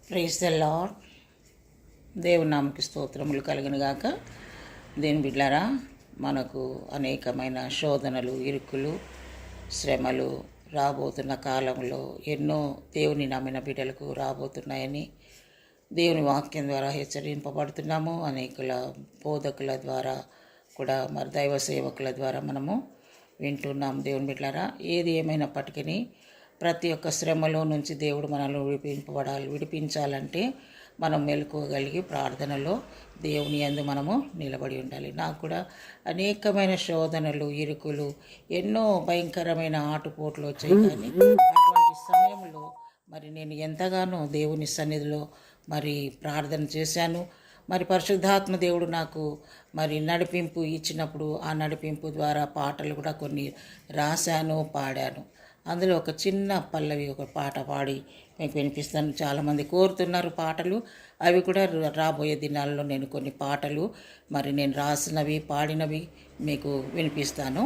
Praise the lord. దేవుని నామకి స్తోత్రములు కలుగును గాక. దేని బిడ్డలారా, మనకు అనేకమైన శోధనలు, ఇరుకులు, శ్రమలు రాబోతున్న కాలంలో ఎన్నో దేవుని నమ్మిన బిడ్డలకు రాబోతున్నాయని దేవుని వాక్యం ద్వారా హెచ్చరింపబడుతున్నాము. అనేకుల బోధకుల ద్వారా కూడా, మరి దైవ సేవకుల ద్వారా మనము వింటున్నాం. దేవుని బిడ్డలారా, ఏది ఏమైనప్పటికీ ప్రతి ఒక్క శ్రమలో నుంచి దేవుడు మనల్ని విడిపించాలంటే మనం మెలకువగలిగి ప్రార్థనలో దేవుని యందు మనము నిలబడి ఉండాలి. నాకు కూడా అనేకమైన శోధనలు, ఇరుకులు, ఎన్నో భయంకరమైన ఆటుపోట్లు వచ్చాయి. కానీ అటువంటి సమయంలో మరి నేను ఎంతగానో దేవుని సన్నిధిలో మరి ప్రార్థన చేశాను. మరి పరిశుద్ధాత్మ దేవుడు నాకు మరి నడిపింపు ఇచ్చినప్పుడు ఆ నడిపింపు ద్వారా పాటలు కూడా కొన్ని రాశాను, పాడాను. అందులో ఒక చిన్న పల్లవి, ఒక పాట పాడి మీకు వినిపిస్తాను. చాలామంది కోరుతున్నారు పాటలు. అవి కూడా రాబోయే దినాల్లో నేను కొన్ని పాటలు మరి నేను రాసినవి, పాడినవి మీకు వినిపిస్తాను.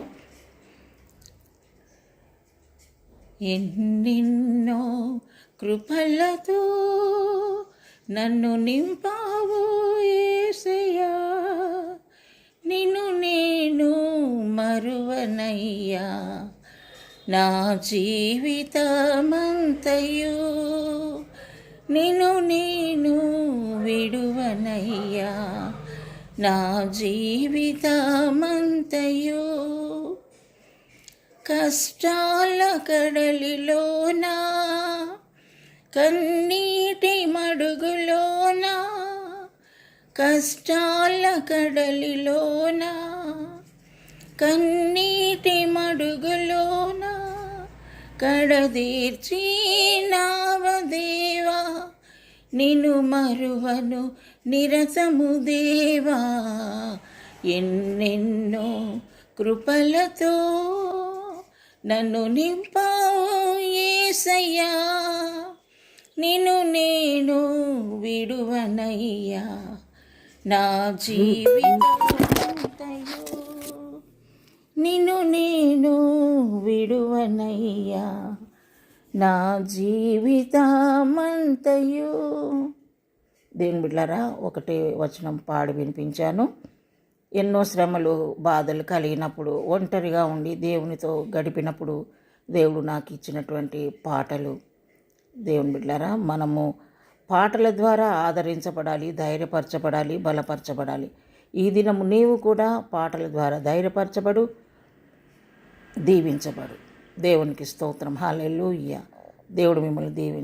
ఎన్నెన్నో కృపలతో నన్ను నింపావు యేసయ్యా, నిన్ను నేను మరువనయ్యా, నా జీవితమంతయు నిన్ను నేను విడువనయ్యా, నా జీవితమంతయు. కష్టాల కడలిలోనా, కన్నీటి మడుగులోనా, కష్టాల కడలిలోనా, కన్నీటి మడుగులోనా కడదీర్చినావ దేవా, నిన్ను మరువను నిరసము దేవా. ఎన్నెన్నో కృపలతో నన్ను నింపావు యేసయ్యా, నిన్ను నేను విడువనయ్యా, నా జీవితమంతయు నిన్ను నేను విడువనయ్యా, నా జీవితమంతయు. దేవుని బిడ్డలారా, ఒకటే వచనం పాడి వినిపించాను. ఎన్నో శ్రమలు, బాధలు కలిగినప్పుడు, ఒంటరిగా ఉండి దేవునితో గడిపినప్పుడు దేవుడు నాకు ఇచ్చినటువంటి పాటలు. దేవుని బిడ్డలారా, మనము పాటల ద్వారా ఆదరించబడాలి, ధైర్యపరచబడాలి, బలపరచబడాలి. ఈ దినము నీవు కూడా పాటల ద్వారా ధైర్యపరచబడు, దీవించబడు. దేవునికి స్తోత్రం. హల్లెలూయా. దేవుడు మిమ్మల్ని దీవించు.